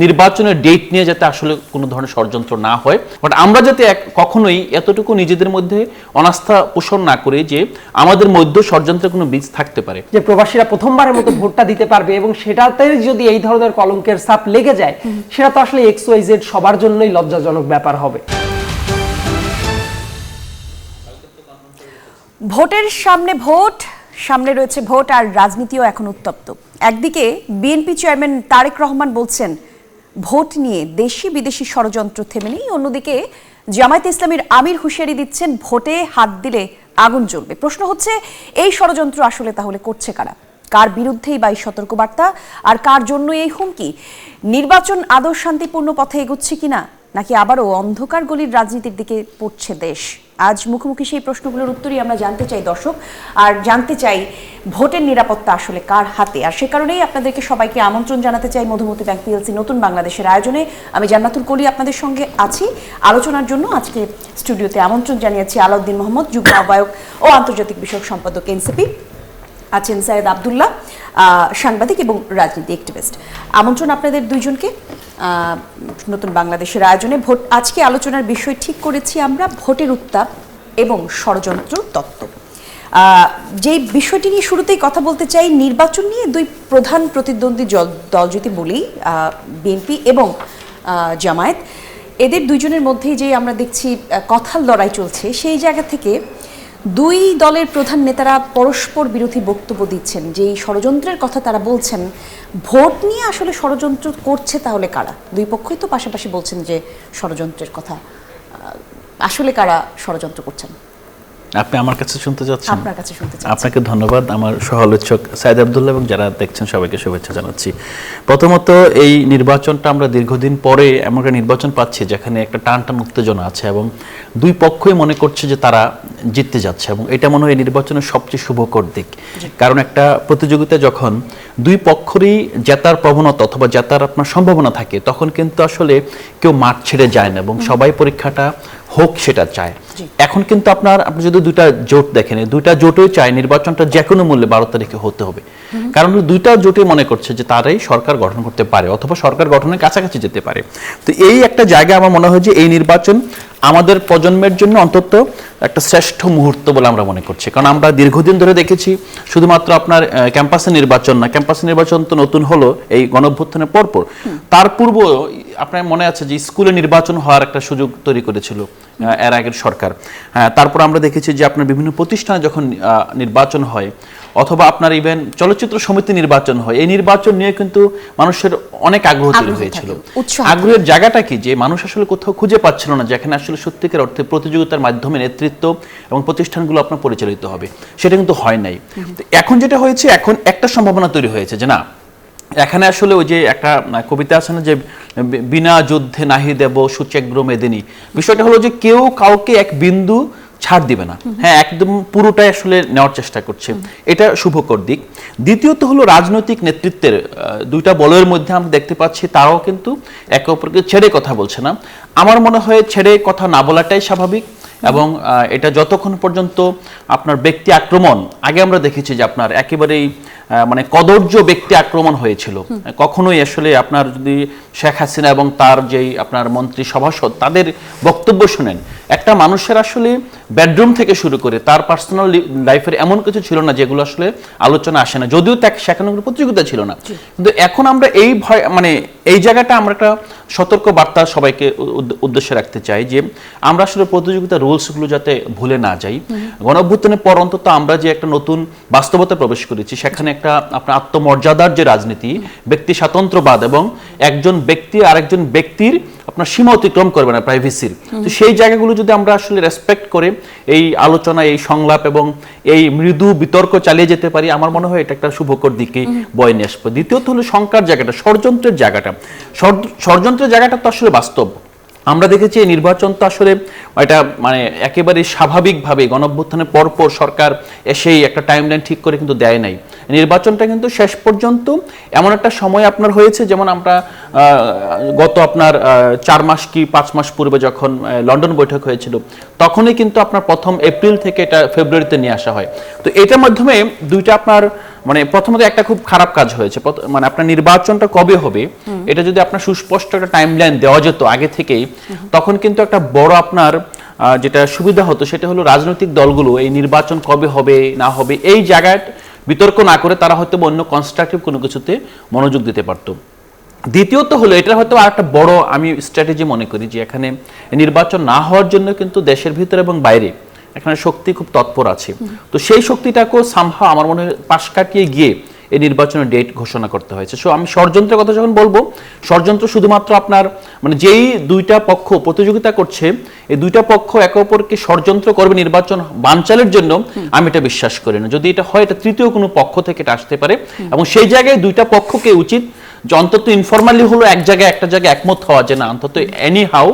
নির্বাচনের ডেট নিয়ে যাতে আসলে কোনো ধরনের ষড়যন্ত্র না হয়, বাট আমরা যাতে কখনোই এতটুকু নিজেদের মধ্যে অনাস্থা পোষণ না করি যে আমাদের মধ্যে ষড়যন্ত্রের কোনো বীজ থাকতে পারে, যে প্রবাসীরা প্রথমবারের মতো ভোটটা দিতে পারবে এবং সেটাতে যদি এই ধরনের কলঙ্কের ছাপ লেগে যায় সেটা তো আসলে XYZ সবার জন্যই লজ্জাজনক ব্যাপার হবে। ভোটের সামনে রয়েছে ভোট, আর রাজনীতিও এখন উত্তপ্ত। একদিকে বিএনপি চেয়ারম্যান তারেক রহমান বলছেন ভোট নিয়ে দেশি বিদেশি ষড়যন্ত্র থেমে নেই, অন্যদিকে জামায়াতে ইসলামীর আমির হুঁশিয়ারি দিচ্ছেন ভোটে হাত দিলে আগুন জ্বলবে। প্রশ্ন হচ্ছে এই ষড়যন্ত্র আসলে তাহলে করছে কারা, কার বিরুদ্ধেই বা এই সতর্কবার্তা, আর কার জন্য এই হুমকি? নির্বাচন আদৌ শান্তিপূর্ণ পথে এগোচ্ছে কিনা, নাকি আবারও অন্ধকার গলির রাজনীতির দিকে পড়ছে দেশ? আজ মুখোমুখি সেই প্রশ্নগুলোর উত্তরই আমরা জানতে চাই দর্শক, আর জানতে চাই ভোটের নিরাপত্তা আসলে কার হাতে। আর সে কারণেই আপনাদেরকে সবাইকে আমন্ত্রণ জানাতে চাই মধুমতি ব্যাংক পিএলসি নতুন বাংলাদেশের আয়োজনে। আমি জান্নাতুল কলি আপনাদের সঙ্গে আছি আলোচনার জন্য। আজকে স্টুডিওতে আমন্ত্রণ জানিয়েছি আলাউদ্দিন মোহাম্মদ, যুগ্ম আহ্বায়ক ও আন্তর্জাতিক বিষয়ক সম্পাদক এনসিপি, আছেন সাইয়েদ আব্দুল্লাহ, সাংবাদিক এবং রাজনীতি অ্যাক্টিভিস্ট। আমন্ত্রণ আপনাদের দুইজনকে নতুন বাংলাদেশের আয়োজনে। ভোট আজকে আলোচনার বিষয় ঠিক করেছি আমরা ভোটের উত্তাপ এবং ষড়যন্ত্র তত্ত্ব। যে বিষয়টি নিয়ে শুরুতেই কথা বলতে চাই, নির্বাচন নিয়ে দুই প্রধান প্রতিদ্বন্দ্বী দল যদি বলি, বিএনপি এবং জামায়াত, এদের দুইজনের মধ্যেই যে আমরা দেখছি কথার লড়াই চলছে, সেই জায়গা থেকে দুই দলের প্রধান নেতারা পরস্পর বিরোধী বক্তব্য দিচ্ছেন। যে ষড়যন্ত্রের কথা তারা বলছেন, ভোট নিয়ে আসলে ষড়যন্ত্র করছে তাহলে কারা? দুই পক্ষই তো পাশাপাশি বলছেন যে ষড়যন্ত্রের কথা, আসলে কারা ষড়যন্ত্র করছেন? আপনি আমার কাছে শুনতে যাচ্ছেন? আপনার কাছে শুনতে চাচ্ছি। আপনাকে ধন্যবাদ। আমার সহ-আলোচক সাইয়েদ আব্দুল্লাহ এবং যারা দেখছেন সবাইকে শুভেচ্ছা জানাচ্ছি। প্রথমত, এই নির্বাচনটা আমরা দীর্ঘদিন পরে এমন একটা নির্বাচন পাচ্ছি যেখানে একটা টান উত্তেজনা আছে এবং দুই পক্ষই মনে করছে যে তারা জিততে যাচ্ছে, এবং এটা মনে হয় নির্বাচনের সবচেয়ে শুভকর দিক। কারণ একটা প্রতিযোগিতা যখন দুই পক্ষেরই জেতার প্রবণতা অথবা জেতার আপনার সম্ভাবনা থাকে, তখন কিন্তু আসলে কেউ মাঠ ছেড়ে যায় না এবং সবাই পরীক্ষাটা হোক সেটা চায়। এখন কিন্তু আপনি যদি দুইটা জোট দেখেন, দুইটা জোটই চায় নির্বাচনটা যে কোনো মূল্যে 12 তারিখে হতে হবে, কারণ দুইটা জোটই মনে করছে যে তারাই সরকার গঠন করতে পারে অথবা সরকার গঠনের কাছাকাছি যেতে পারে। তো এই একটা জায়গা আমার মনে হয় যে এই নির্বাচন আমাদের প্রজন্মের জন্য অন্তত একটা শ্রেষ্ঠ মুহূর্ত বলে আমরা মনে করছি। কারণ আমরা দীর্ঘদিন ধরে দেখেছি শুধুমাত্র আপনার ক্যাম্পাসে নির্বাচন না, ক্যাম্পাসে নির্বাচন তো নতুন হলো এই গণঅভ্যুত্থানের পরপর, তার পূর্ব আপনার মনে আছে যে স্কুলে নির্বাচন হওয়ার একটা সুযোগ তৈরি করেছিল এর আগের সরকার। তারপর আমরা দেখেছি যে আপনার বিভিন্ন প্রতিষ্ঠানে যখন নির্বাচন হয় অথবা আপনার ইভেন চলচ্চিত্র সমিতি নির্বাচন হয়, এই নির্বাচন নিয়ে কিন্তু মানুষের অনেক আগ্রহ তৈরি হয়েছিল। আগ্রহের জায়গাটা কি, যে মানুষ আসলে কোথাও খুঁজে পাচ্ছিল না যেখানে আসলে সত্যিকার অর্থে প্রতিযোগিতার মাধ্যমে নেতৃত্ব এবং প্রতিষ্ঠানগুলো আপনার পরিচালিত হবে, সেটা কিন্তু হয় নাই। এখন যেটা হয়েছে, এখন একটা সম্ভাবনা তৈরি হয়েছে যে না, এখানে আসলে ওই যে একটা কবিতা আছে না যে বিনা যুদ্ধে নাহি দেব সুচেগ্র মেদিনী, বিষয়টা হলো যে কেউ কাউকে এক বিন্দু ছাড় দিবে না, হ্যাঁ একদম পুরোটাই আসলে নেওয়ার চেষ্টা করছে, এটা শুভকর দিক। দ্বিতীয়ত হলো রাজনৈতিক নেতৃত্বের দুইটা বলয়ের মধ্যে আমরা দেখতে পাচ্ছি তারাও কিন্তু একে অপরকে ছেড়ে কথা বলছে না। আমার মনে হয় ছেড়ে কথা না বলাটাই স্বাভাবিক, এবং এটা যতক্ষণ পর্যন্ত আপনার ব্যক্তি আক্রমণ, আগে আমরা দেখেছি যে আপনার একেবারেই মানে কদর্য ব্যক্তি আক্রমণ হয়েছিল, কখনোই আসলে আপনার যদি শেখ হাসিনা এবং তার যেই আপনার মন্ত্রী সভাসদ তাদের বক্তব্য শুনেন, একটা মানুষের আসলে বেডরুম থেকে শুরু করে তার পার্সোনাল লাইফের এমন কিছু ছিল না যেগুলো আসলে আলোচনা আসে না, যদিও সেখানে কোনো প্রতিযোগিতা ছিল না। কিন্তু এখন আমরা এই ভয় মানে এই জায়গাটা আমরা একটা সতর্ক বার্তা সবাইকে উদ্দেশ্যে রাখতে চাই যে আমরা আসলে প্রতিযোগিতার রুলসগুলো যাতে ভুলে না যাই। গণঅভ্যুত্থানের পর অন্তত আমরা যে একটা নতুন বাস্তবতা প্রবেশ করেছি, সেখানে একটা আপনার আত্মমর্যাদার যে রাজনীতি, ব্যক্তি স্বাতন্ত্র্যবাদ এবং একজন ব্যক্তি আরেকজন ব্যক্তির আপনার সীমা অতিক্রম করবে না প্রাইভেসির, তো সেই জায়গাগুলো যদি আমরা আসলে রেসপেক্ট করে এই আলোচনা, এই সংলাপ এবং এই মৃদু বিতর্ক চালিয়ে যেতে পারি, আমার মনে হয় এটা একটা শুভকর দিকে বয়ে নিয়ে আসবে। দ্বিতীয়ত হলো শঙ্কার জায়গাটা, ষড়যন্ত্রের জায়গাটা। ষড়যন্ত্রের জায়গাটা তো আসলে বাস্তব। আমরা দেখেছি এই নির্বাচন তো আসলে এটা মানে একেবারে স্বাভাবিকভাবে গণঅভ্যুত্থানের পরপর সরকার এসেই একটা টাইমলাইন ঠিক করে কিন্তু দেয় নাই। নির্বাচনটা কিন্তু শেষ পর্যন্ত এমন একটা সময় আপনার হয়েছে, যেমন আমরা গত আপনার 4 মাস কি 5 মাস পূর্বে যখন লন্ডন বৈঠক হয়েছিল, তখনই কিন্তু আপনার প্রথম এপ্রিল থেকে এটা ফেব্রুয়ারিতে নিয়ে আসা হয়। তো এটার মাধ্যমে দুইটা আপনার মানে প্রথমত একটা খুব খারাপ কাজ হয়েছে, মানে আপনার নির্বাচনটা কবে হবে এটা যদি আপনার সুস্পষ্ট একটা টাইমলাইন দেওয়া যেত আগে থেকেই, তখন কিন্তু একটা বড় আপনার যেটা সুবিধা হতো সেটা হলো রাজনৈতিক দলগুলো এই নির্বাচন কবে হবে না হবে এই জায়গায় বিতর্ক না করে তারা হয়তো অন্য কনস্ট্রাকটিভ কোনো কিছুতে মনোযোগ দিতে পারতো। দ্বিতীয়ত হলো এটা হয়তো আর একটা বড় আমি স্ট্র্যাটেজি মনে করি যে এখানে নির্বাচন না হওয়ার জন্য কিন্তু দেশের ভিতরে এবং বাইরে এখানে শক্তি খুব তৎপর আছে, তো সেই শক্তিটাকেও সামহাও আমার মনে হয় পাশ কাটিয়ে গিয়ে এই নির্বাচনের ডেট ঘোষণা করতে হয়েছে। সো আমি ষড়যন্ত্রের কথা যখন বলবো, ষড়যন্ত্র শুধুমাত্র আপনার মানে যেই দুইটা পক্ষ প্রতিযোগিতা করছে এই দুইটা পক্ষ একে অপরকে ষড়যন্ত্র করবে নির্বাচন বানচালের জন্য, আমি এটা বিশ্বাস করি না। যদি এটা হয় এটা তৃতীয় কোনো পক্ষ থেকে এটা আসতে পারে, এবং সেই জায়গায় দুইটা পক্ষকে উচিত যে অন্তত ইনফরমালি হলো একটা জায়গায় একমত হওয়া, যে না অন্তত এনি হাউ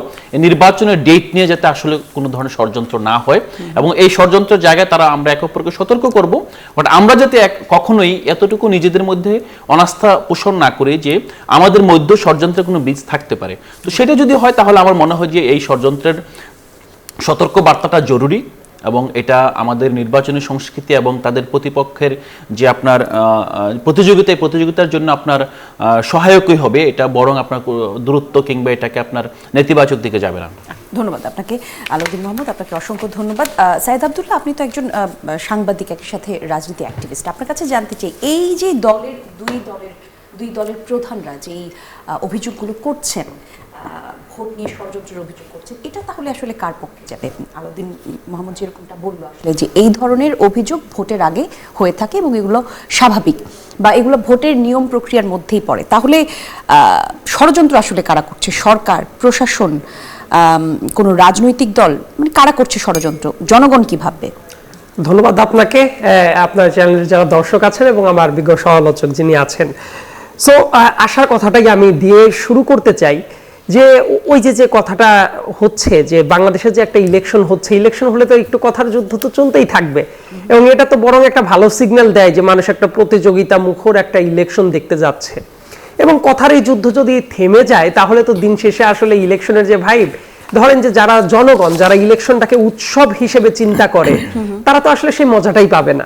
নির্বাচনের ডেট নিয়ে যাতে আসলে কোনো ধরনের ষড়যন্ত্র না হয়, এবং এই ষড়যন্ত্রের জায়গায় তারা আমরা একে অপরকে সতর্ক করব, বাট আমরা যাতে কখনোই এতটুকু নিজেদের মধ্যে অনাস্থা পোষণ না করি যে আমাদের মধ্যে ষড়যন্ত্রের কোনো বীজ থাকতে পারে। তো সেটা যদি হয় তাহলে আমার মনে হয় যে এই ষড়যন্ত্রের সতর্ক বার্তাটা জরুরি, এবং এটা আমাদের নির্বাচনী সংস্কৃতি এবং তাদের প্রতিপক্ষের যে আপনার প্রতিযোগিতার জন্য আপনার সহায়কই হবে, এটা বরং আপনার দূরত্ব কিংবা এটাকে আপনার নেতিবাচক দিকে যাবে না। ধন্যবাদ আপনাকে আলাউদ্দিন মোহাম্মদ, আপনাকে অসংখ্য ধন্যবাদ। সাইদ আব্দুল্লাহ, আপনি তো একজন সাংবাদিক, একই সাথে রাজনীতি অ্যাক্টিভিস্ট, আপনার কাছে জানতে চাই এই যে দুই দলের প্রধানরা যেই অভিযোগগুলো করছেন, ভোট নিয়ে ষড়যন্ত্রের অভিযোগ করছেন, এটা তাহলে আসলে কার পক্ষে যাবে? আলাউদ্দিন মোহাম্মদ যেরকমটা বললো আসলে যে এই ধরনের অভিযোগ ভোটের আগে হয়ে থাকে এবং এগুলো স্বাভাবিক বা এগুলো ভোটের নিয়ম প্রক্রিয়ার মধ্যেই পড়ে, তাহলে ষড়যন্ত্র আসলে কারা করছে? সরকার, প্রশাসন, কোনো রাজনৈতিক দল, মানে কারা করছে ষড়যন্ত্র? জনগণ কি ভাববে? ধন্যবাদ আপনাকে, আপনার চ্যানেলের যারা দর্শক আছেন এবং আমার বিজ্ঞ সমালোচক যিনি আছেন। সো আসার কথাটাই আমি দিয়ে শুরু করতে চাই যে ওই যে কথাটা হচ্ছে যে বাংলাদেশে যে একটা ইলেকশন হচ্ছে, ইলেকশন হলে তো একটু কথার যুদ্ধ তো চলতেই থাকবে, এবং এটা তো বরং একটা ভালো সিগন্যাল দেয় যে মানুষ একটা প্রতিযোগিতা মুখর একটা ইলেকশন দেখতে যাচ্ছে। এবং কথার এই যুদ্ধ যদি থেমে যায় তাহলে তো দিন শেষে আসলে ইলেকশনের যে ভাইব, ধরেন যে যারা জনগণ যারা ইলেকশনটাকে উৎসব হিসেবে চিন্তা করে তারা তো আসলে সেই মজাটাই পাবে না।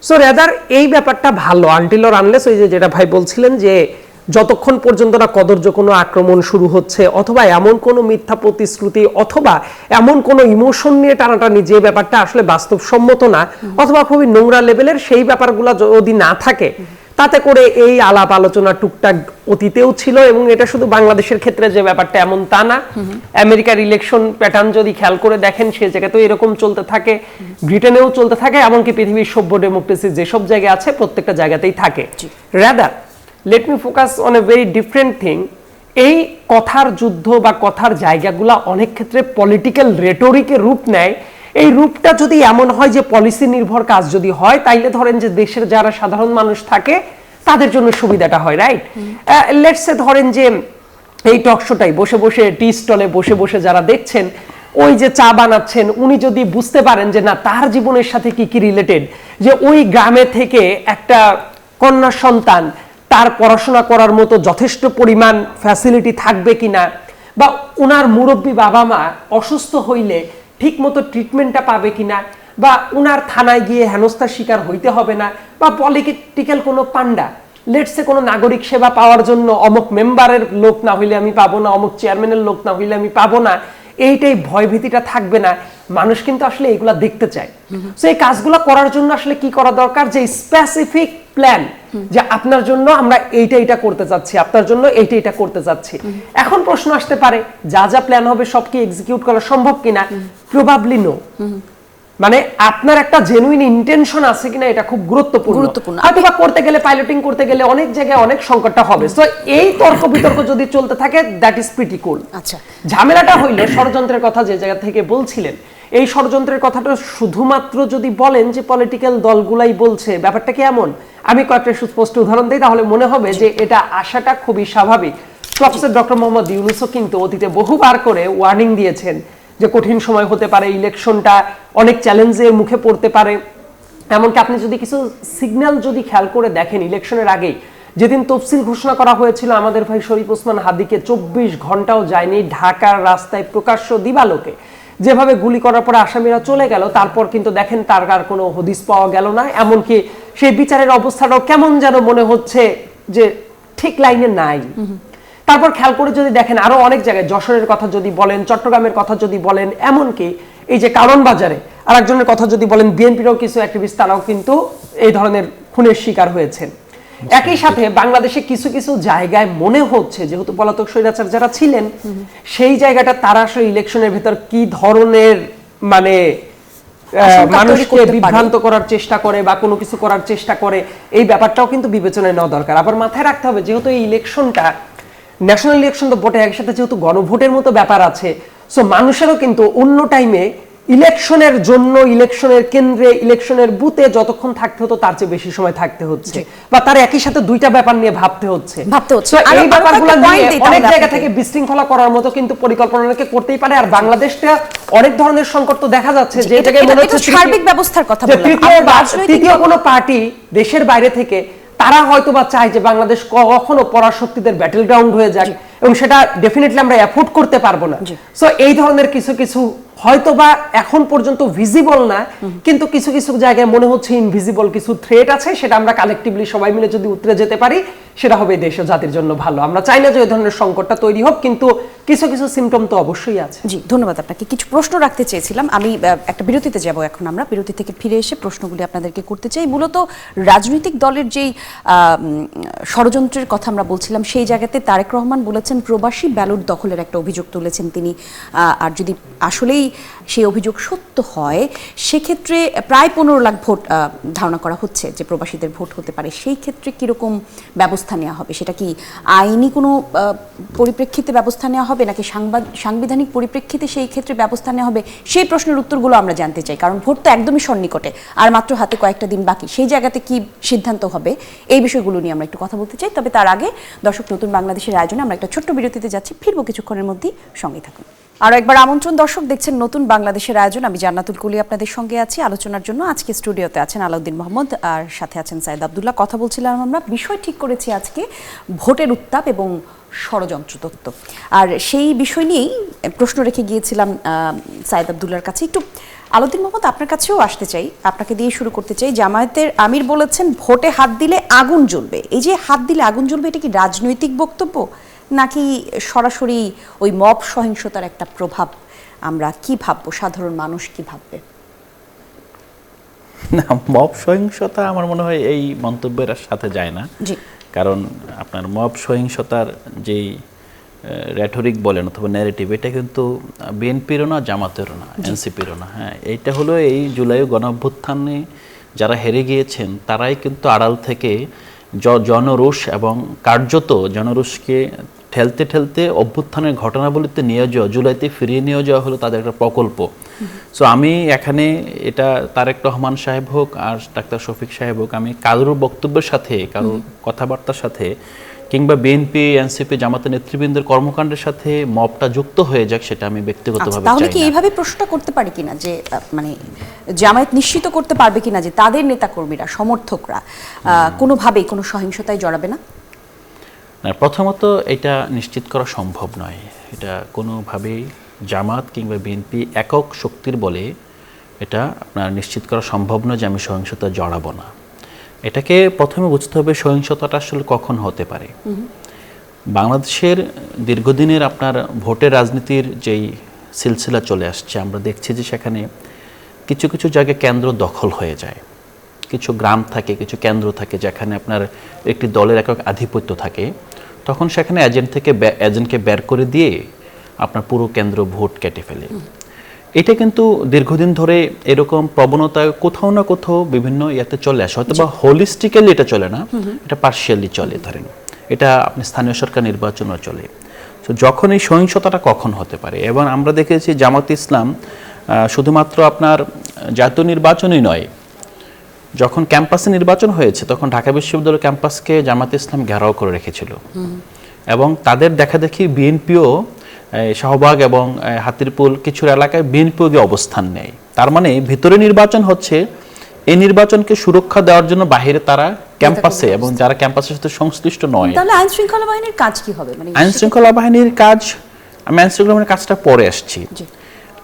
সো রেদার এই ব্যাপারটা ভালো, আনটিল অর আনলেস ওই যে যেটা ভাই বলছিলেন যে যতক্ষণ পর্যন্ত না কদর্য কোনো আক্রমণ শুরু হচ্ছে, অথবা এমন কোনো মিথ্যা প্রতিশ্রুতি, অথবা এমন কোনো ইমোশন নিয়ে টানাটানি যে ব্যাপারটা আসলে বাস্তবসম্মত না, অথবা খুবই নোংরা লেভেলের, সেই ব্যাপারগুলো যদি না থাকে, তাতে করে এই আলাপ আলোচনা টুকটাক অতীতেও ছিল, এবং এটা শুধু বাংলাদেশের ক্ষেত্রে যে ব্যাপারটা এমন তা না। আমেরিকার ইলেকশন প্যাটার্ন যদি খেয়াল করে দেখেন, সে জায়গায় তো এরকম চলতে থাকে, ব্রিটেনেও চলতে থাকে, এমনকি পৃথিবীর সভ্য ডেমোক্রেসি যেসব জায়গায় আছে প্রত্যেকটা জায়গাতেই থাকে। Rather let me focus on a very different thing. এই কথার যুদ্ধ বা কথার জায়গাগুলো অনেক ক্ষেত্রে পলিটিক্যাল রেটোরিকের রূপ নেয়। এই রূপটা যদি এমন হয় যে পলিসি নির্ভর কাজ যদি হয়, তাইলে ধরেন যে দেশের যারা সাধারণ মানুষ থাকে তাদের জন্য সুবিধাটা হয়, রাইট? লেটস সে ধরেন যে এই টকশোটাই বসে বসে টি স্টলে বসে বসে যারা দেখছেন, ওই যে চা বানাচ্ছেন উনি যদি বুঝতে পারেন যে না তার জীবনের সাথে কি কি রিলেটেড, যে ওই গ্রামে থেকে একটা কন্যা সন্তান তার পড়াশোনা করার মতো যথেষ্ট পরিমাণ ফ্যাসিলিটি থাকবে কিনা, বা ওনার মুরব্বী বাবা মা অসুস্থ হইলে ঠিক মতো ট্রিটমেন্টটা পাবে কিনা, বা উনার থানায় গিয়ে হেনস্থার শিকার হইতে হবে না, বা পলিটিক্যাল কোনো পান্ডা লেটসে কোনো নাগরিক সেবা পাওয়ার জন্য অমুক মেম্বারের লোক না হইলে আমি পাবো না, অমুক চেয়ারম্যানের লোক না হইলে আমি পাবো না, এইটাই ভয় ভীতিটা থাকবে না। মানুষ কিন্তু আসলে এগুলা দেখতে চায়। সো এই কাজগুলো করার জন্য আসলে কি করা দরকার, যে স্পেসিফিক প্ল্যান, যে আপনার জন্য আমরা এইটা করতে চাচ্ছি, আপনার জন্য এইটা করতে চাচ্ছি। এখন প্রশ্ন আসতে পারে যা যা প্ল্যান হবে সব কি এক্সিকিউট করা সম্ভব কিনা? Probably no. মানে আপনার একটা জেনুইন ইন্টেনশন আছে কিনা এটা খুব গুরুত্বপূর্ণ। হয়তো বা করতে গেলে, পাইলটিং করতে গেলে অনেক জায়গায় অনেক সংকটটা হবে। সো এই তর্ক বিতর্ক যদি চলতে থাকে, দ্যাট ইজ প্রিটি কুল। আচ্ছা, ঝামেলাটা হইল ষড়যন্ত্রের কথা যে জায়গা থেকে বলছিলেন, এই ষড়যন্ত্রের কথাটা শুধুমাত্র যদি বলেন যে পলিটিক্যাল দলগুলাই বলছে, ব্যাপারটা কি এমন? আমি কয়েকটা সুস্পষ্ট উদাহরণ দিই, তাহলে মনে হবে যে এটা আসাটা খুবই স্বাভাবিক। প্রফেসর ডক্টর মোহাম্মদ ইউনূসও কিন্তু অতীতে বহুবার করে ওয়ার্নিং দিয়েছেন যে কঠিন সময় হতে পারে, ইলেকশনটা অনেক চ্যালেঞ্জের মুখে পড়তে পারে। এমনকি আপনি যদি কিছু সিগন্যাল যদি খেয়াল করে দেখেন, ইলেকশনের আগেই যেদিন তফসিল ঘোষণা করা হয়েছিল, আমাদের ভাই শরীফ ওসমান হাদিকে 24 ঘন্টাও যায়নি ঢাকার রাস্তায় প্রকাশ্য দিবালোকে যেভাবে গুলি করার পরে আসামিরা চলে গেল, তারপর কিন্তু দেখেন তার আর কোনো হদিস পাওয়া গেল না। এমনকি সেই বিচারের অবস্থাটাও কেমন যেন মনে হচ্ছে যে ঠিক লাইনে নাই। তারপর খেয়াল করে যদি দেখেন আরো অনেক জায়গায়, যশোরের কথা যদি বলেন, চট্টগ্রামের কথা যদি বলেন, এমনকি এই যে কারণ বাজারে আরেকজনের কথা যদি বলেন, বিএনপিরও কিছু অ্যাক্টিভিস্ট তারাও কিন্তু এই ধরনের খুনের শিকার হয়েছেন। একই সাথে বাংলাদেশে কিছু কিছু জায়গায় মনে হচ্ছে যেহেতু পলাতক স্বৈরাচার যারা ছিলেন সেই জায়গাটা তারা আসলে ইলেকশনের ভেতর কি ধরনের মানে মানুষকে বিভ্রান্ত করার চেষ্টা করে বা কোনো কিছু করার চেষ্টা করে, এই ব্যাপারটাও কিন্তু বিবেচনায় নেওয়া দরকার। আবার মাথায় রাখতে হবে যেহেতু এই ইলেকশনটা ন্যাশনাল ইলেকশন তো বটে, একসাথে যেহেতু গণভোটের মতো ব্যাপার আছে, সো মানুষেরও কিন্তু অন্য টাইমে ইলেকশনের জন্য ইলেকশনের কেন্দ্রে ইলেকশনের বুথে যতক্ষণ থাকতে হতো তার চেয়ে বেশি সময় থাকতে হচ্ছে, বা তার একই সাথে দুইটা ব্যাপার নিয়ে ভাবতে হচ্ছে। এই ব্যাপারগুলো নিয়ে অনেক জায়গা থেকে বিশৃঙ্খলা করার মতো কিন্তু পরিকল্পনা অনেকে করতেই পারে। আর বাংলাদেশটা অনেক ধরনের সংকট তো দেখা যাচ্ছে যে এটাকে মনে হচ্ছে সার্বিক ব্যবস্থার কথা বললাম, তৃতীয় কোনো পার্টি দেশের বাইরে থেকে তারা হয়তো বা চায় যে বাংলাদেশ কখনো পরাশক্তিদের ব্যাটেল গ্রাউন্ড হয়ে যাক, এবং সেটা ডেফিনেটলি আমরা অ্যাফোর্ড করতে পারবো না। সো এই ধরনের কিছু কিছু হয়তো বা এখন পর্যন্ত ভিজিবল না, কিন্তু কিছু কিছু জায়গায় মনে হচ্ছে ইনভিজিবল কিছু থ্রেট আছে, সেটা আমরা কালেকটিভলি সবাই মিলে যদি উতরে যেতে পারি সেটা হবে দেশ ও জাতির জন্য ভালো। আমরা চাই না যে এই ধরনের সংকটটা তৈরি হোক, কিন্তু কিছু কিছু সিমটম তো অবশ্যই আছে। জি, ধন্যবাদ আপনাকে। কিছু প্রশ্ন রাখতে চেয়েছিলাম আমি, একটা বিরতিতে যাব এখন আমরা, বিরতি থেকে ফিরে এসে প্রশ্নগুলি আপনাদেরকে করতে চাই। মূলত রাজনৈতিক দলের যেই ষড়যন্ত্রের কথা আমরা বলছিলাম সেই জায়গাতে তারেক রহমান বলেছেন প্রবাসী ব্যালট দখলের একটা অভিযোগ তুলেছেন তিনি, আর যদি আসলেই সেই অভিযোগ সত্য হয় সেক্ষেত্রে প্রায় 15 লাখ ভোট ধারণা করা হচ্ছে যে প্রবাসীদের ভোট হতে পারে। সেই ক্ষেত্রে কিরকম ব্যবস্থা নেওয়া হবে? সেটা কি আইনি কোনো পরিপ্রেক্ষিতে ব্যবস্থা নেওয়া হবে নাকি সাংবিধানিক পরিপ্রেক্ষিতে সেই ক্ষেত্রে ব্যবস্থা নেওয়া হবে? সেই প্রশ্নের উত্তরগুলো আমরা জানতে চাই, কারণ ভোট তো একদমই সন্নিকটে, আর মাত্র হাতে কয়েকটা দিন বাকি। সেই জায়গাতে কি সিদ্ধান্ত হবে এই বিষয়গুলো নিয়ে আমরা একটু কথা বলতে চাই। তবে তার আগে দর্শক, নতুন বাংলাদেশের আয়োজনে আমরা একটা ছোট্ট বিরতিতে যাচ্ছি, ফিরবো কিছুক্ষণের মধ্যেই, সঙ্গে থাকুন। আরো একবার আমন্ত্রণ দর্শক, দেখছেন নতুন বাংলাদেশের আয়োজন। আমি জান্নাতুল কুলি আপনাদের সঙ্গে আছি। আলোচনার জন্য আজকে স্টুডিওতে আছেন আলাউদ্দিন মোহাম্মদ আর সাথে আছেন সাইদ আব্দুল্লাহ। কথা বলছিলাম আমরা, বিষয় ঠিক করেছি আজকে ভোটের উত্তাপ এবং ষড়যন্ত্র তত্ত্ব, আর সেই বিষয় নিয়েই প্রশ্ন রেখে গিয়েছিলাম সাইদ আব্দুল্লাহর কাছে। একটু আলাউদ্দিন মোহাম্মদ আপনার কাছেও আসতে চাই, আপনাকে দিয়ে শুরু করতে চাই। জামায়াতের আমির বলেছেন ভোটে হাত দিলে আগুন জ্বলবে। এই যে হাত দিলে আগুন জ্বলবে, এটা কি রাজনৈতিক বক্তব্য নাকি সরাসরি ওই মব সহিংসতার একটা প্রভাব? আমরা কি ভাববো, সাধারণ মানুষ কি ভাববে? না, মব সহিংসতা আমার মনে হয় এই মন্তব্যের সাথে যায় না। কারণ আপনার মব সহিংসতার যেই রেটরিক বলেন অথবা ন্যারেটিভ, এটা কিন্তু বিএনপিরও না, জামাতেরও না, এনসিপিরও না। হ্যাঁ, এইটা হলো এই জুলাই গণঅভ্যুত্থানে যারা হেরে গিয়েছেন তারাই কিন্তু আড়াল থেকে জনরোষ এবং কার্যত জনরোষকে ঠেলতে ঠেলতে অভ্যুত্থানের ঘটনাবলিতে নিয়ে যাওয়া, জুলাইতে ফিরিয়ে নিয়ে যাওয়া হলো তাদের একটা প্রকল্প। সো আমি এখানে এটা তারেক রহমান সাহেব হোক আর ডাক্তার শফিক সাহেব হোক, আমি কারোর বক্তব্যের সাথে, কারোর কথাবার্তার সাথে কিংবা বিএনপি, এনসিপি, জামাতের নেতৃবৃন্দের কর্মকাণ্ডের সাথে মবটা যুক্ত হয়ে যাক সেটা আমি ব্যক্তিগতভাবে চাই না। তাহলে কি এইভাবে প্রশ্নটা করতে পারি কিনা যে মানে জামায়াত নিশ্চিত করতে পারবে কিনা যে তাদের নেতাকর্মীরা, সমর্থকরা কোনোভাবেই কোনো সহিংসতায় জড়াবে না? না, প্রথমত এটা নিশ্চিত করা সম্ভব নয়। এটা কোনোভাবেই জামাত কিংবা বিএনপি একক শক্তির বলে এটা আপনার নিশ্চিত করা সম্ভব নয় যে আমি সহিংসতা জড়াবো না। এটাকে প্রথমে বুঝতে হবে সহিংসতাটা আসলে কখন হতে পারে। বাংলাদেশের দীর্ঘদিনের আপনার ভোটের রাজনীতির যেই সিলসিলা চলে আসছে, আমরা দেখছি যে সেখানে কিছু কিছু জায়গায় কেন্দ্র দখল হয়ে যায়, কিছু গ্রাম থাকে, কিছু কেন্দ্র থাকে যেখানে আপনার একটি দলের একক আধিপত্য থাকে, তখন সেখানে এজেন্টকে বের করে দিয়ে আপনার পুরো কেন্দ্র ভোট কেটে ফেলে। এটা কিন্তু দীর্ঘদিন ধরে এরকম প্রবণতা কোথাও না কোথাও বিভিন্ন ইয়াতে চলে আসে, হয়তো বা হোলিস্টিক্যালি এটা চলে না, এটা পার্শিয়ালি চলে। ধরেন এটা আপনি স্থানীয় সরকার নির্বাচনও চলে। তো যখন এই সহিংসতাটা কখন হতে পারে, এবং আমরা দেখেছি জামাত ইসলাম শুধুমাত্র আপনার জাতীয় নির্বাচনই নয়, যখন ক্যাম্পাসে নির্বাচন হয়েছে তখন ঢাকা বিশ্ববিদ্যালয় ক্যাম্পাসকে জামাত ইসলাম ঘেরাও করে রেখেছিল, এবং তাদের দেখা দেখি বিএনপিও শাহবাগ এবং হাতিরপুল কিছু এলাকায় বিএনপিও গিয়ে অবস্থান নেয়। তার মানে ভিতরে নির্বাচন হচ্ছে, এই নির্বাচনকে সুরক্ষা দেওয়ার জন্য বাহিরে তারা ক্যাম্পাসে, এবং যারা ক্যাম্পাসের সাথে সংশ্লিষ্ট নয়। তাহলে আইন শৃঙ্খলা বাহিনীর কাজ কি হবে? মানে আইন শৃঙ্খলা বাহিনীর কাজ, আমি আইন শৃঙ্খলা বাহিনীর কাজটা পরে আসছি।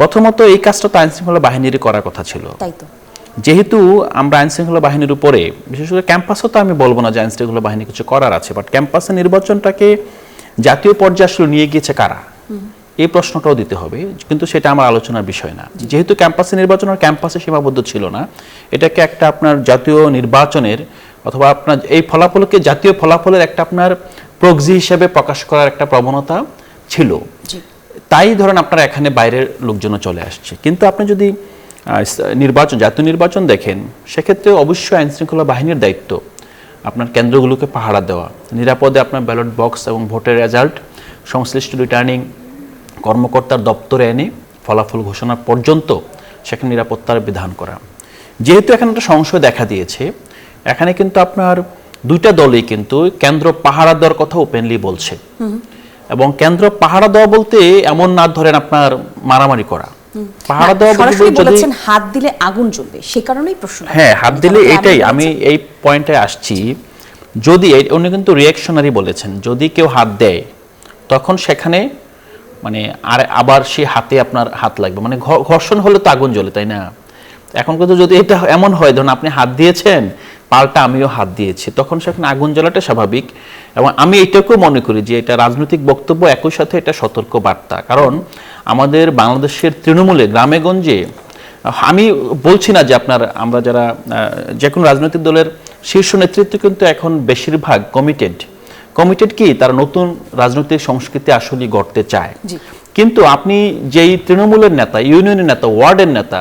প্রথমত এই কাজটা তো আইন শৃঙ্খলা বাহিনীর করার কথা ছিল। তাই তো যেহেতু আমরা আইনশৃঙ্খলা বাহিনীর উপরে, বিশেষ করে ক্যাম্পাসও তো আমি বলবো না যে আইনশৃঙ্খলা বাহিনী কিছু করার আছে, বাট ক্যাম্পাসের নির্বাচনটাকে জাতীয় পর্যায়ে আসলে নিয়ে গিয়েছে কারা, এই প্রশ্নটাও দিতে হবে, কিন্তু সেটা আমার আলোচনার বিষয় না। যেহেতু ক্যাম্পাসে নির্বাচন আর ক্যাম্পাসে সীমাবদ্ধ ছিল না, এটাকে একটা আপনার জাতীয় নির্বাচনের অথবা আপনার এই ফলাফলকে জাতীয় ফলাফলের একটা আপনার প্রক্সি হিসেবে প্রকাশ করার একটা প্রবণতা ছিল। তাই ধরেন আপনারা এখানে বাইরের লোকজনও চলে আসছে। কিন্তু আপনি যদি নির্বাচন, জাতীয় নির্বাচন দেখেন, সেক্ষেত্রে অবশ্যই আইনশৃঙ্খলা বাহিনীর দায়িত্ব আপনার কেন্দ্রগুলোকে পাহারা দেওয়া, নিরাপদে আপনার ব্যালট বক্স এবং ভোটের রেজাল্ট সংশ্লিষ্ট রিটার্নিং কর্মকর্তার দপ্তরে এনে ফলাফল ঘোষণা পর্যন্ত সেখানে নিরাপত্তার বিধান করা। যেহেতু এখানে একটা সংশয় দেখা দিয়েছে, এখানে কিন্তু আপনার দুইটা দলই কিন্তু কেন্দ্র পাহারা দেওয়ার কথা ওপেনলি বলছে, এবং কেন্দ্র পাহারা দেওয়া বলতে এমন না ধরেন আপনার মারামারি করা, পাহারা দেওয়া বলেছেন হাত দিলে আগুন জ্বলবে, সেই কারণেই প্রশ্ন। হ্যাঁ, হাত দিলে, এটাই আমি এই পয়েন্টে আসছি। যদি উনি কিন্তু রিঅ্যাকশনারি বলেছেন, যদি কেউ হাত দেয় তখন সেখানে মানে আবার সে হাতে আপনার হাত লাগবে, মানে ঘর্ষণ হলে তো আগুন জ্বলে, তাই না? এখন কিন্তু যদি এটা এমন হয়, ধরুন আপনি হাত দিয়েছেন, পাল্টা আমিও হাত দিয়েছি, তখন সেখানে আগুন জ্বলাটা স্বাভাবিক। এবং আমি এটাকেও মনে করি যে এটা রাজনৈতিক বক্তব্য, একই সাথে এটা সতর্ক বার্তা। কারণ আমাদের বাংলাদেশের তৃণমূলে গ্রামে গঞ্জে, আমি বলছি না যে আপনার আমরা যারা যে কোনো রাজনৈতিক দলের শীর্ষ নেতৃত্ব কিন্তু এখন বেশিরভাগ কমিটেড কি তারা নতুন রাজনৈতিক সংস্কৃতি আসলে গড়তে চায়। কিন্তু আপনি যেই তৃণমূলের নেতা, ইউনিয়নের নেতা, ওয়ার্ডের নেতা,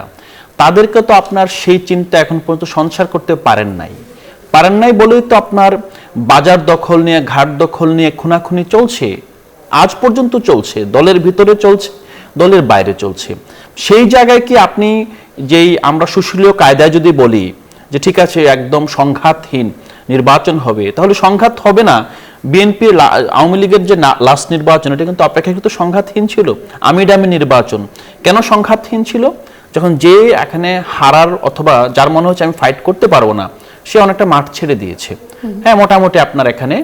তাদেরকে তো আপনার সেই চিন্তা এখন পর্যন্ত সঞ্চার করতে পারেন নাই বলেই তো আপনার বাজার দখল নিয়ে, ঘাট দখল নিয়ে খুনাখুনি চলছে, আজ পর্যন্ত চলছে, দলের ভিতরে চলছে, দলের বাইরে চলছে। সেই জায়গায় কি আপনি যেই আমরা সুশীলীয় কায়দায় যদি বলি যে ঠিক আছে একদম সংঘাতহীন নির্বাচন হবে, তাহলে সংঘাত হবে না। বিএনপি আওয়ামী লীগের যে লাস্ট নির্বাচন, এটা কিন্তু অপেক্ষাকৃত সংঘাতহীন ছিল, আমিডামি নির্বাচন। কেন সংঘাতহীন ছিল? যখন যে এখানে হারার অথবা যার মনে হচ্ছে আমি ফাইট করতে পারবো না, সে অনেকটা মাঠ ছেড়ে দিয়েছে। হ্যাঁ, মোটামুটি আপনার এখানে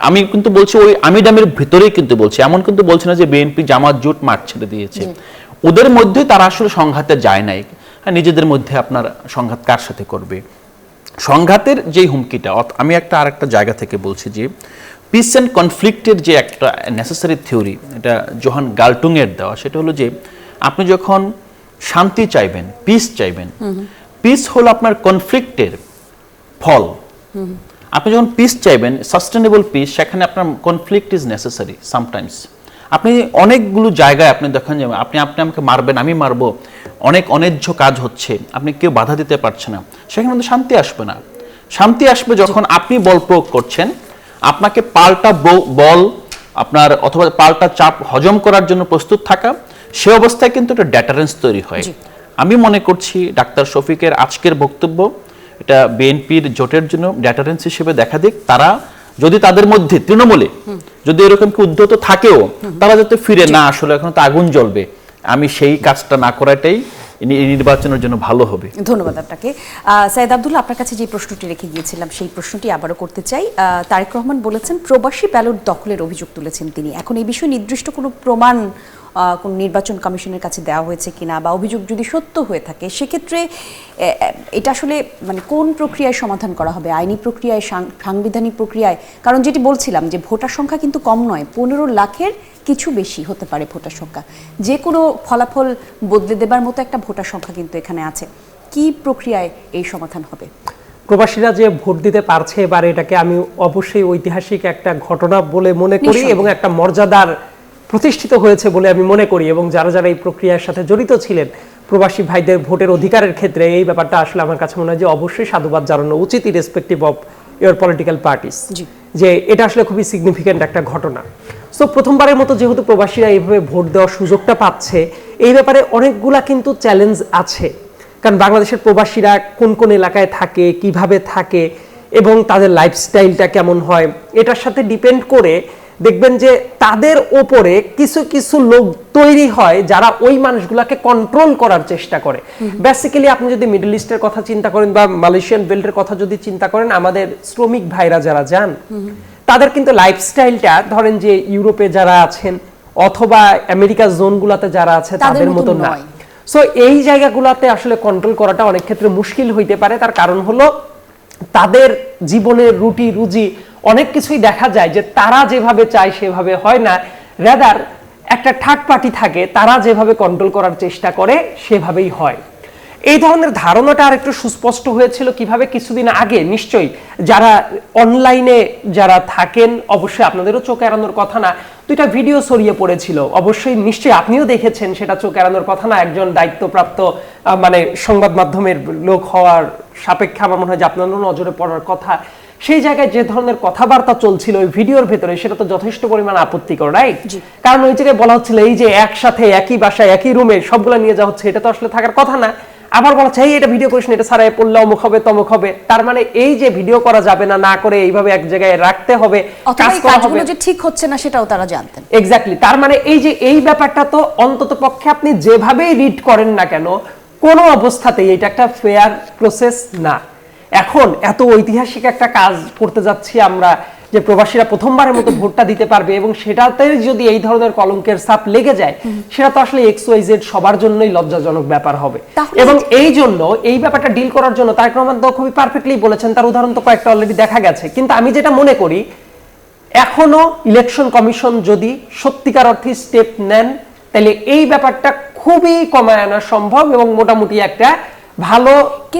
আমি কিন্তু বলছি ওই আমিডামির ভিতরেই কিন্তু বলছি, এমন কিন্তু বলছি না যে বিএনপি জামাত জোট মাঠ ছেড়ে দিয়েছে। ওদের মধ্যে তারা আসলে সংঘাতে যায় নাই, নিজেদের মধ্যে আপনার সংঘাত কার সাথে করবে, সংঘাতের যে হুমকিটা। আমি আরেকটা জায়গা থেকে বলছি যে পিস অ্যান্ড কনফ্লিক্টের যে একটা নেসেসারি থিওরি, এটা জোহান গাল্টুং এর দেওয়া, সেটা হলো যে আপনি যখন শান্তি চাইবেন, পিস চাইবেন, পিস হলো আপনার কনফ্লিক্টের ফল। আপনি যখন পিস চাইবেন, সাস্টেনেবল পিস, সেখানে আপনার কনফ্লিক্ট ইজ নেসেসারি সামটাইমস। আপনি অনেকগুলো জায়গায় আপনি দেখেন যে আপনি আমাকে মারবেন, আমি মারবো, অনেক অন্যায্য কাজ হচ্ছে, আপনি কেউ বাধা দিতে পারছে না, সেখানে কিন্তু শান্তি আসবে না। শান্তি আসবে যখন আপনি বল প্রয়োগ করছেন, আপনাকে পাল্টা বল আপনার অথবা পাল্টা চাপ হজম করার জন্য প্রস্তুত থাকা, সে অবস্থায় কিন্তু একটা ডেটারেন্স তৈরি হয়। আমি মনে করছি ডাক্তার শফিকের আজকের বক্তব্য এটা বিএনপির জোটের জন্য ডেটারেন্স হিসেবে দেখা দিক। তারা যদি তাদের মধ্যে তৃণমূলে যদি এরকম কি উদ্ধত থাকেও, তারা যাতে ফিরে না, আসলে এখন তো আগুন জ্বলবে, আমি সেই কাজটা না করাটাই নির্বাচনের জন্য ভালো হবে। ধন্যবাদ আপনাকে। সাইদ আব্দুল্লাহ, আপনার কাছে যে প্রশ্নটি রেখে গিয়েছিলাম সেই প্রশ্নটি আবারও করতে চাই। তারেক রহমান বলেছেন প্রবাসী ব্যালট দখলের অভিযোগ তুলেছেন তিনি। এখন এই বিষয়ে নির্দিষ্ট কোনো প্রমাণ কোন নির্বাচন কমিশনের কাছে দেওয়া হয়েছে কিনা, বা অভিযোগ যদি সত্য হয়ে থাকে, সেক্ষেত্রে এটা আসলে মানে কোন প্রক্রিয়ায় সমাধান করা হবে? আইনি প্রক্রিয়ায়, সাংবিধানিক প্রক্রিয়ায়? কারণ যেটি বলছিলাম যে ভোটার সংখ্যা কিন্তু কম নয়, 15 লাখের কিছু বেশি হতে পারে ভোটার সংখ্যা। যে কোনো ফলাফল বদলে দেবার মতো একটা ভোটার সংখ্যা কিন্তু এখানে আছে। কি প্রক্রিয়ায় এই সমাধান হবে? প্রবাসীরা যে ভোট দিতে পারছে এবার, এটাকে আমি অবশ্যই ঐতিহাসিক একটা ঘটনা বলে মনে করি এবং একটা মর্যাদার প্রতিষ্ঠিত হয়েছে বলে আমি মনে করি। এবং যারা যারা এই প্রক্রিয়ার সাথে জড়িত ছিলেন, প্রবাসী ভাইদের ভোটের অধিকারের ক্ষেত্রে, এই ব্যাপারটা আসলে আমার কাছে মনে হয় যে অবশ্যই সাধুবাদ জানানো উচিত, irrespective of your political parties, যে এটা আসলে খুবই সিগনিফিক্যান্ট একটা ঘটনা। সো প্রথমবারের মতো যেহেতু প্রবাসীরা এইভাবে ভোট দেওয়ার সুযোগটা পাচ্ছে, এই ব্যাপারে অনেকগুলা কিন্তু চ্যালেঞ্জ আছে। কারণ বাংলাদেশের প্রবাসীরা কোন কোন এলাকায় থাকে, কিভাবে থাকে এবং তাদের লাইফস্টাইলটা কেমন হয়, এটার সাথে ডিপেন্ড করে দেখবেন যে তাদের ওপরে কিছু কিছু লোক তৈরি হয় যারা ওই মানুষগুলোকে কন্ট্রোল করার চেষ্টা করে। বেসিক্যালি আপনি যদি মিডল ইস্টের কথা চিন্তা করেন বা মালয়েশিয়ান বেল্টের কথা যদি চিন্তা করেন, আমাদের শ্রমিক ভাইরা যারা যান, তাদের কিন্তু লাইফস্টাইলটা ধরেন যে ইউরোপে যারা আছেন অথবা আমেরিকার জোনগুলোতে যারা আছে তাদের মতো না। সো এই জায়গাগুলোতে আসলে কন্ট্রোল করাটা অনেক ক্ষেত্রে মুশকিল হইতে পারে। তার কারণ হলো তাদের জীবনের রুটি রুজি অনেক কিছুই দেখা যায় যে তারা যেভাবে চায় সেভাবে হয় না, রাদার একটা থার্ড পার্টি থাকে, তারা যেভাবে কন্ট্রোল করার চেষ্টা করে সেভাবেই হয়। এই ধরনের ধারণাটা আর একটু সুস্পষ্ট হয়েছিল কিভাবে, কিছুদিন আগে নিশ্চয়ই যারা অনলাইনে যারা থাকেন অবশ্যই আপনাদেরও চোখ এড়ানোর কথা না, দুইটা ভিডিও ছড়িয়ে পড়েছিল, অবশ্যই নিশ্চয়ই আপনিও দেখেছেন, সেটা চোখ এড়ানোর কথা না। একজন দায়িত্বপ্রাপ্ত মানে সংবাদ মাধ্যমের লোক হওয়ার সাপেক্ষে আমার মনে হয় যে আপনারও নজরে পড়ার কথা। সেই জায়গায় যে ধরনের কথাবার্তা চলছিল ওই ভিডিওর ভেতরে, সেটা তো যথেষ্ট পরিমাণ আপত্তিকর, রাইট? কারণ ওই জায়গায় বলা হচ্ছিল এই যে একসাথে একই বাসায় একই রুমে সবগুলো নিয়ে যাওয়া হচ্ছে, এটা তো আসলে থাকার কথা না। আবার বলা হচ্ছে এই এটা ভিডিও করিস না, এটা ছাড়াই পড়লে অমুক হবে তমুক হবে। তার মানে এই যে ভিডিও করা যাবে না, না করে এইভাবে এক জায়গায় রাখতে হবে, কাজ করা হবে, যে ঠিক হচ্ছে না সেটাও তারা জানতেন। এক্স্যাক্টলি। তার মানে এই যে এই ব্যাপারটা তো অন্তত পক্ষে আপনি যেভাবেই রিড করেন না কেন, কোনো অবস্থাতেই এটা একটা ফেয়ার প্রসেস না। এখন এত ঐতিহাসিক একটা কাজ করতে যাচ্ছি আমরা, যে প্রবাসীরা প্রথমবারের মতো ভোটটা দিতে পারবে, এবং সেটাতে যদি এই ধরনের কলঙ্কের ছাপ লেগে যায়, সেটা তো আসলে XYZ সবার জন্যই লজ্জাজনক ব্যাপার হবে। এবং এই জন্য এই ব্যাপারটা ডিল করার জন্য তারেক রহমান তো খুবই পারফেক্টলি বলেছেন, তার উদাহরণ তো কয়েকটা অলরেডি দেখা গেছে। কিন্তু আমি যেটা মনে করি, এখনো ইলেকশন কমিশন যদি সত্যিকার অর্থে স্টেপ নেন, তাহলে এই ব্যাপারটা খুবই কমায় আনা সম্ভব এবং মোটামুটি একটা ভালো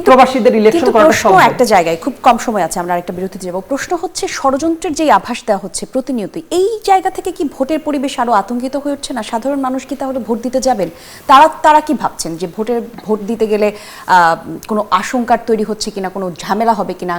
প্রবাসীদের ইলেকশন করাটা সম্ভব। একটা জায়গায় খুব কম সময় আছে, আমরা আরেকটা বিরতিতে যাব। প্রশ্ন হচ্ছে ষড়যন্ত্রের যে আভাস দেওয়া হচ্ছে প্রতিনিয়ত, এই জায়গা থেকে কি ভোটের পরিবেশ আরো আতঙ্কিত হয়ে উঠছে না? সাধারণ মানুষ কি তাহলে ভোট দিতে যাবেন? তারা কি ভাবছেন যে ভোট দিতে গেলে কোনো আশঙ্কার তৈরি হচ্ছে কিনা, কোনো ঝামেলা হবে কিনা,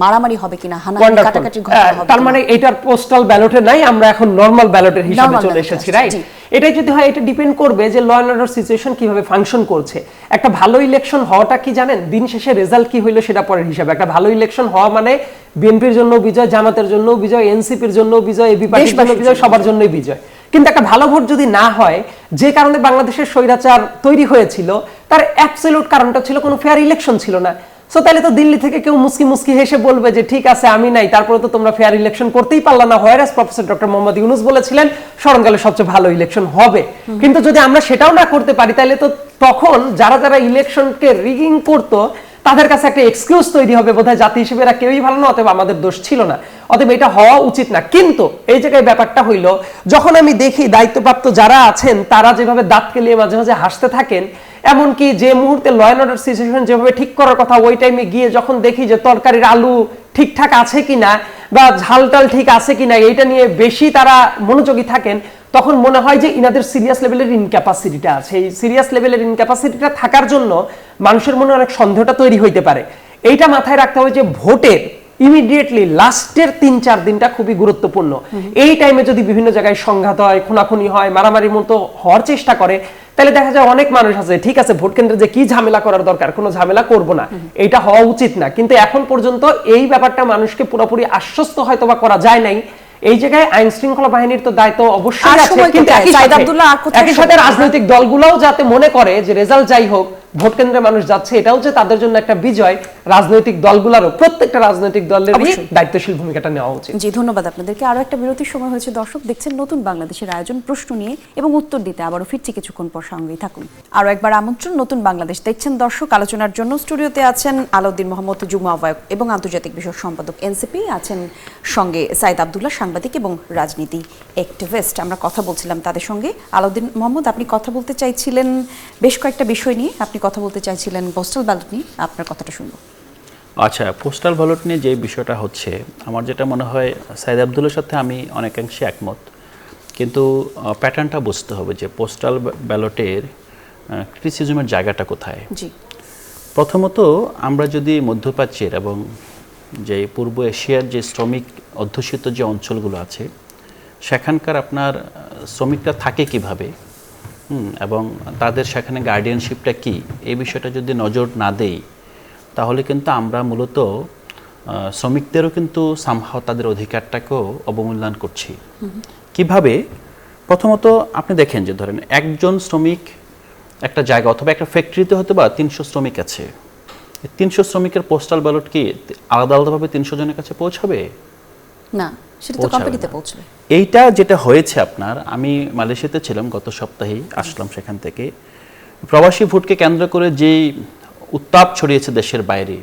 মারামারি হবে কিনা, হানাহানি কাটাকাটির ঘটনা হবে? তার মানে এটার পোস্টাল ব্যালটে নাই, আমরা এখন নরমাল ব্যালটের হিসাবে চলে এসেছি, রাইট? এটাই যদি হয়, এটা ডিপেন্ড করবে যে ল এন্ড অর্ডার সিচুয়েশন কিভাবে ফাংশন করছে। একটা ভালো ইলেকশন হওয়াটা কি জানেন, দিন শেষে রেজাল্ট কি হইলো সেটা পরের হিসাবে। একটা ভালো ইলেকশন হওয়া মানে বিএনপির জন্য বিজয়, জামাতের জন্য বিজয়, এনসিপির জন্য বিজয়, এবি পার্টির জন্য বিজয়, সবার জন্যই বিজয়। কিন্তু একটা ভালো ভোট যদি না হয়, যে কারণে বাংলাদেশের স্বৈরাচার তৈরি হয়েছিল, তার অ্যাবসলিউট কারণটা ছিল কোনো ফেয়ার ইলেকশন ছিল না। সো তাহলে তো দিল্লি থেকে কেউ মুস্কি মুস্কি হেসে বলবে যে ঠিক আছে আমি নাই, তারপরে তো তোমরা ফেয়ার ইলেকশন করতেই পারলা না। Whereas professor doctor Mohammad Yunus বলেছিলেন স্মরণকালে সবচেয়ে ভালো ইলেকশন হবে। কিন্তু যদি আমরা সেটাও না করতে পারি, তাহলে তো তখন যারা যারা ইলেকশনকে রিগিং করতো তাদের কাছে একটা এক্সকিউজ তৈরি হবে, বোধহয় জাতি হিসেবে এরা কেউই ভালো না, অতএব আমাদের দোষ ছিল না, অতএব এটা হওয়া উচিত না। কিন্তু এই জায়গায় ব্যাপারটা হইল, যখন আমি দেখি দায়িত্বপ্রাপ্ত যারা আছেন তারা যেভাবে দাঁত কেলিয়ে মাঝে মাঝে হাসতে থাকেন, এমনকি যে মুহূর্তে ল এন্ড অর্ডার সিচুয়েশন যেভাবে ঠিক করার কথা, ওই টাইমে গিয়ে যখন দেখি যে তরকারির আলু ঠিকঠাক আছে কিনা বা ঝালটাল ঠিক আছে কিনা, এইটা নিয়ে বেশি তারা মনোযোগী থাকেন, তখন মনে হয় যে ইনাদের সিরিয়াস লেভেলের ইনক্যাপাসিটিটা আছে। এই সিরিয়াস লেভেলের ইনক্যাপাসিটিটা থাকার জন্য মানুষের মনে অনেক সন্দেহটা তৈরি হইতে পারে। এইটা মাথায় রাখতে হবে যে ভোটের ইমিডিয়েটলি লাস্টের 3-4 দিনটা খুবই গুরুত্বপূর্ণ। এই টাইমে যদি বিভিন্ন জায়গায় সংঘাত হয়, খুনাখুনি হয়, মারামারির মতো হওয়ার চেষ্টা করে, তাহলে দেখা যায় অনেক মানুষ আছে ঠিক আছে ভোট কেন্দ্রে যে কি ঝামেলা করার দরকার, কোনো ঝামেলা করব না, এইটা হওয়া উচিত না। কিন্তু এখন পর্যন্ত এই ব্যাপারটা মানুষকে পুরোপুরি আশ্বস্ত হয়তো বা করা যায় নাই। এই জায়গায় আইন শৃঙ্খলা বাহিনীর তো দায়িত্ব অবশ্যই আছে, কিন্তু একই সাথে রাজনৈতিক দলগুলোও যাতে মনে করে যে রেজাল্ট যাই হোক, ভোট কেন্দ্রে মানুষ যাচ্ছে, এটাও যে তাদের জন্য একটা বিজয়, রাজনৈতিক দলগুলোরও প্রত্যেকটা রাজনৈতিক দলেরই দায়িত্বশীল ভূমিকাটা নেওয়া উচিত। জি, ধন্যবাদ আপনাদেরকে। আরো একটা বিরতির সময় হয়েছে। দর্শক দেখছেন নতুন বাংলাদেশের আয়োজন, প্রশ্ন নিয়ে এবং উত্তর দিতে আবারও ফিরছি কিছুক্ষণ পর, সঙ্গেই থাকুন। আরো একবার আমন্ত্রণ, নতুন বাংলাদেশ দেখছেন দর্শক। আলোচনার জন্য স্টুডিওতে আছেন আলাউদ্দিন মোহাম্মদ, যুগ্ম আহ্বায়ক এবং আন্তর্জাতিক বিষয়ক সম্পাদক এনসিপি, আছেন সঙ্গে সাইদ আব্দুল্লাহ, সাংবাদিক এবং রাজনীতি অ্যাক্টিভিস্ট। আমরা কথা বলছিলাম তাদের সঙ্গে। আলাউদ্দিন মোহাম্মদ, আপনি কথা বলতে চাইছিলেন বেশ কয়েকটা বিষয় নিয়ে, আপনি কথা বলতে চাইছিলেন পোস্টাল ব্যালট নিয়ে, আপনার কথাটা শুনবো। আচ্ছা, পোস্টাল ব্যালট নিয়ে যে বিষয়টা হচ্ছে, আমার যেটা মনে হয় সাইদ আব্দুল্লার সাথে আমি অনেকাংশে একমত, কিন্তু প্যাটার্নটা বুঝতে হবে যে পোস্টাল ব্যালটের ক্রিটিসিজমের জায়গাটা কোথায়। জি, প্রথমত আমরা যদি মধ্যপ্রাচ্যের এবং যে পূর্ব এশিয়ার যে শ্রমিক অধ্যুষিত যে অঞ্চলগুলো আছে, সেখানকার আপনার শ্রমিকরা থাকে কিভাবে এবং তাদের সেখানে গার্ডিয়ানশিপটা কি, এই বিষয়টা যদি নজর না দেই, তাহলে কিন্তু আমরা মূলত শ্রমিকদেরও কিন্তু সামহাও তাদের অধিকারটাকেও অবমূল্যায়ন করছি। কিভাবে? প্রথমত আপনি দেখেন যে ধরেন একজন শ্রমিক একটা জায়গা অথবা একটা ফ্যাক্টরিতে হয়তো বা 300 শ্রমিক আছে, 300 শ্রমিকের পোস্টাল ব্যালট কি আলাদা আলাদাভাবে 300 জনের কাছে পৌঁছাবে না, সেটা তো কোম্পানিতে পৌঁছবে। এইটা যেটা হয়েছে আপনার, আমি মালয়েশিয়াতে ছিলাম গত সপ্তাহেই, আসলাম সেখান থেকে। প্রবাসী ভোটকে কেন্দ্র করে যেই উত্তাপ ছড়িয়েছে দেশের বাইরে,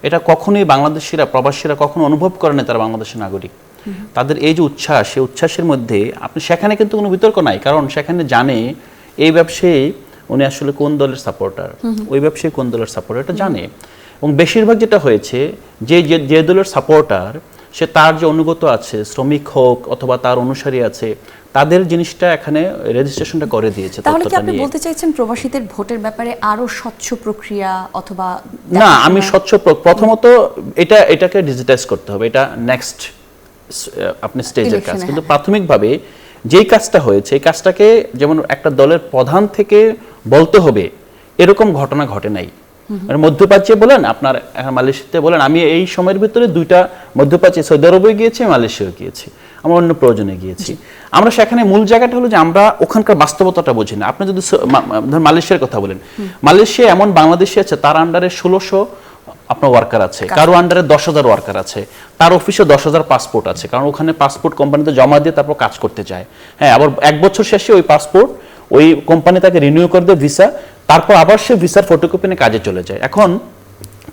এটা কখনোই বাংলাদেশিরা, প্রবাসীরা কখনো অনুভব করেনি তারা বাংলাদেশের নাগরিক। তাদের এই যে উচ্ছ্বাস, সেই উচ্ছ্বাসের মধ্যে আপনি সেখানে কিন্তু কোনো বিতর্ক নাই, কারণ সেখানে জানে এই ব্যবসায়ী উনি আসলে কোন দলের সাপোর্টার, ওই ব্যবসায়ী কোন দলের সাপোর্টার, এটা জানে। এবং বেশিরভাগ যেটা হয়েছে, যে দলের সাপোর্টার সে তার যে অনুগত আছে, শ্রমিক হোক অথবা তার অনুসারী আছে, তাদের জিনিসটা এখানে রেজিস্ট্রেশনটা করে দিয়েছে। তাহলে কি আপনি বলতে চাইছেন প্রবাসীদের ভোটের ব্যাপারে আরো স্বচ্ছ প্রক্রিয়া অথবা না, আমি স্বচ্ছ প্রথমত এটাকে ডিজিটাইজ করতে হবে, এটা নেক্সট আপনি স্টেজের কাজ। কিন্তু প্রাথমিকভাবে যেই কাজটা হয়েছে, এই কাজটাকে যেমন একটা দলের প্রধান থেকে বলতে হবে এরকম ঘটনা ঘটে নাই। মধ্যপ্রাচ্যে বলেন, আপনার মালয়েশিয়াতে বলেন, আমি এই সময়ের ভিতরে 2টা মধ্যপ্রাচ্যে, সৌদি আরবে গিয়েছি, মালয়েশিয়াও গিয়েছি, আমরা অন্য প্রয়োজনে গিয়েছি। আমরা সেখানে মূল জায়গাটা হলো যে আমরা ওখানকার বাস্তবতাটা বুঝি না। আপনি যদি মালয়েশিয়ার কথা বলেন, মালয়েশিয়া এমন বাংলাদেশি আছে তার আন্ডারে 1600 আপনার ওয়ার্কার আছে, কারো আন্ডারে 10,000 ওয়ার্কার আছে, তার অফিসে 10,000 পাসপোর্ট আছে, কারণ ওখানে পাসপোর্ট কোম্পানিতে জমা দিয়ে তারপর কাজ করতে চায়। হ্যাঁ, আবার 1 বছর শেষে ওই পাসপোর্ট ওই কোম্পানি তাকে রিনিউ করে দেয় ভিসা, তারপর আবার সে ভিসার ফটোকপি নিয়ে কাজে চলে যায়। এখন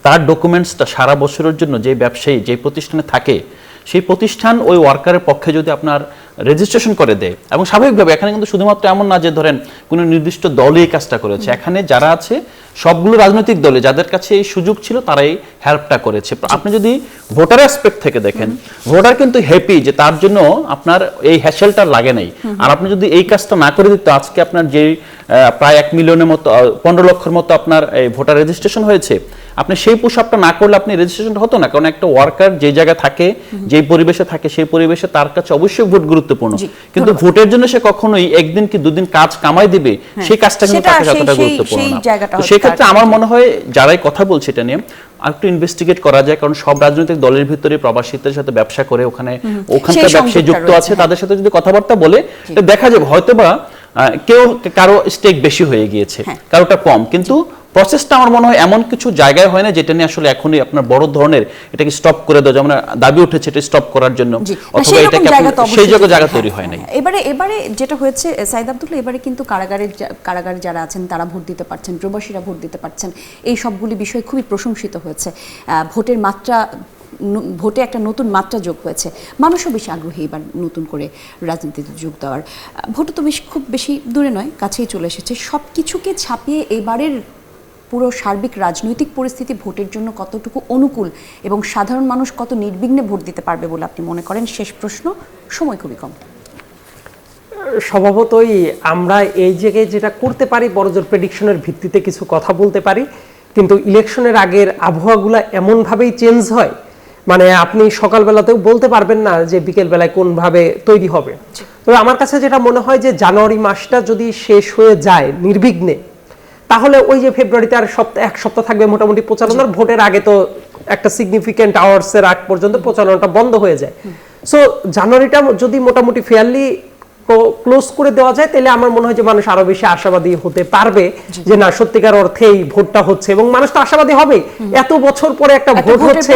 তার ডকুমেন্টসটা সারা বছরের জন্য যে ব্যবসায়ী যে প্রতিষ্ঠানে থাকে, সেই প্রতিষ্ঠান ওই ওয়ার্কারের পক্ষে যদি আপনার রেজিস্ট্রেশন করে দেয়, এবং স্বাভাবিকভাবে এখানে কিন্তু শুধুমাত্র এমন না যে ধরেন কোনো নির্দিষ্ট দলই এই কাজটা করেছে, এখানে যারা আছে সবগুলো রাজনৈতিক দলে যাদের কাছে এই সুযোগ ছিল তারাই হেল্পটা করেছে। আপনি যদি ভোটার অ্যাসপেক্ট থেকে দেখেন, ভোটার কিন্তু হ্যাপি যে তার জন্য আপনার এই হ্যাসেলটা লাগে নাই। আর আপনি যদি এই কাজটা না করে দিত, আজকে আপনার যে প্রায় 1 মিলিয়নের মতো, 15 লক্ষের মতো আপনার ভোটার রেজিস্ট্রেশন হয়েছে, আপনি সেই পুশআপটা না করলে আপনি রেজিস্ট্রেশন হতো না। কারণ একটা ওয়ার্কার যে জায়গায় থাকে, যেই পরিবেশে থাকে, সেই পরিবেশে তার কাছে অবশ্যই ভোট গুরুত্বপূর্ণ। কিন্তু ভোটের জন্য সে কখনোই একদিন কি দুদিন কাজ কামাই দিবে, সেই কাজটা কিন্তু তার কাছে এতটা গুরুত্বপূর্ণ না। তো সেই ক্ষেত্রে আমার মনে হয় যারাই কথা বলছে এটা নিয়ে আরেকটু ইনভেস্টিগেট করা যায়, কারণ সব রাজনৈতিক দলের ভিতরে প্রবাসীদের সাথে ব্যবসা করে ওখানকার ব্যবসায়ী যুক্ত আছে, তাদের সাথে যদি কথাবার্তা বলে দেখা যাবে হয়তোবা কারো স্টেক বেশি হয়ে গিয়েছে, কারোটা কম, কিন্তু প্রসেসটা আমার মনে হয় এমন কিছু জায়গায় হয় না যেটা নিয়ে আসলে এখনই আপনার বড় ধরনের এটাকে স্টপ করে দেওয়া, যেমন দাবি উঠেছে এটা স্টপ করার জন্য, অথবা এটাকে সেই জায়গা তৈরি হয় নাই। এবারে যেটা হয়েছে সাইদ আব্দুল্লাহ, এবারে কিন্তু কারাগারে যারা আছেন তারা ভোট দিতে পারছেন, প্রবাসীরা ভোট দিতে পারছেন, এই সবগুলি বিষয় খুবই প্রশংসিত হয়েছে। ভোটে একটা নতুন মাত্রা যোগ হয়েছে, মানুষও বেশি আগ্রহী এবার নতুন করে রাজনীতিতে যোগ দেওয়ার। ভোটও তো খুব বেশি দূরে নয়, কাছেই চলে এসেছে। সব কিছুকে ছাপিয়ে এবারের পুরো সার্বিক রাজনৈতিক পরিস্থিতি ভোটের জন্য কতটুকু অনুকূল এবং সাধারণ মানুষ কত নির্বিঘ্নে ভোট দিতে পারবে বলে আপনি মনে করেন? শেষ প্রশ্ন, সময় খুবই কম। স্বভাবতই আমরা এই জায়গায় যেটা করতে পারি, বড়জোর প্রেডিকশনের ভিত্তিতে কিছু কথা বলতে পারি, কিন্তু ইলেকশনের আগের আবহাওয়াগুলো এমনভাবেই চেঞ্জ হয়, মানে আপনি সকালবেলাতেও বলতে পারবেন না যে বিকেল বেলায় কোনভাবে তৈরি হবে। তবে আমার কাছে যেটা মনে হয় যে জানুয়ারি মাসটা যদি শেষ হয়ে যায় নির্বিঘ্নে, তাহলে ওই যে ফেব্রুয়ারিতে আর এক সপ্তাহ থাকবে মোটামুটি প্রচারণার, ভোটের আগে তো একটা সিগনিফিকেন্ট আওয়ার্সের আগ পর্যন্ত প্রচারণাটা বন্ধ হয়ে যায়। সো জানুয়ারিটা যদি মোটামুটি ফেয়ারলি ক্লোজ করে দেওয়া যায়, তাহলে আমার মনে হয় যে মানুষ আরো বেশি আশাবাদী হতে পারবে যে না, সত্যিকার অর্থেই ভোটটা হচ্ছে, এবং মানুষ তো আশাবাদী হবে। এত বছর পরে একটা ভোট হচ্ছে,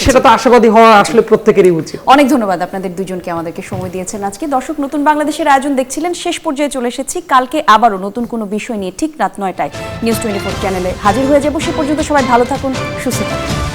সেটা তো আশাবাদী হওয়া আসলে প্রত্যেকেরই উচিত। অনেক ধন্যবাদ আপনাদের দুজনকে আমাদেরকে সময় দিয়েছেন আজকে। দর্শক, নতুন বাংলাদেশের আয়োজন দেখছিলেন, শেষ পর্যায়ে চলে এসেছি। কালকে আবারও নতুন কোনো বিষয় নিয়ে ঠিক রাত 9টায় নিউজ 24 চ্যানেলে হাজির হয়ে যাব। সে পর্যন্ত সবাই ভালো থাকুন, সুস্থ থাকুন।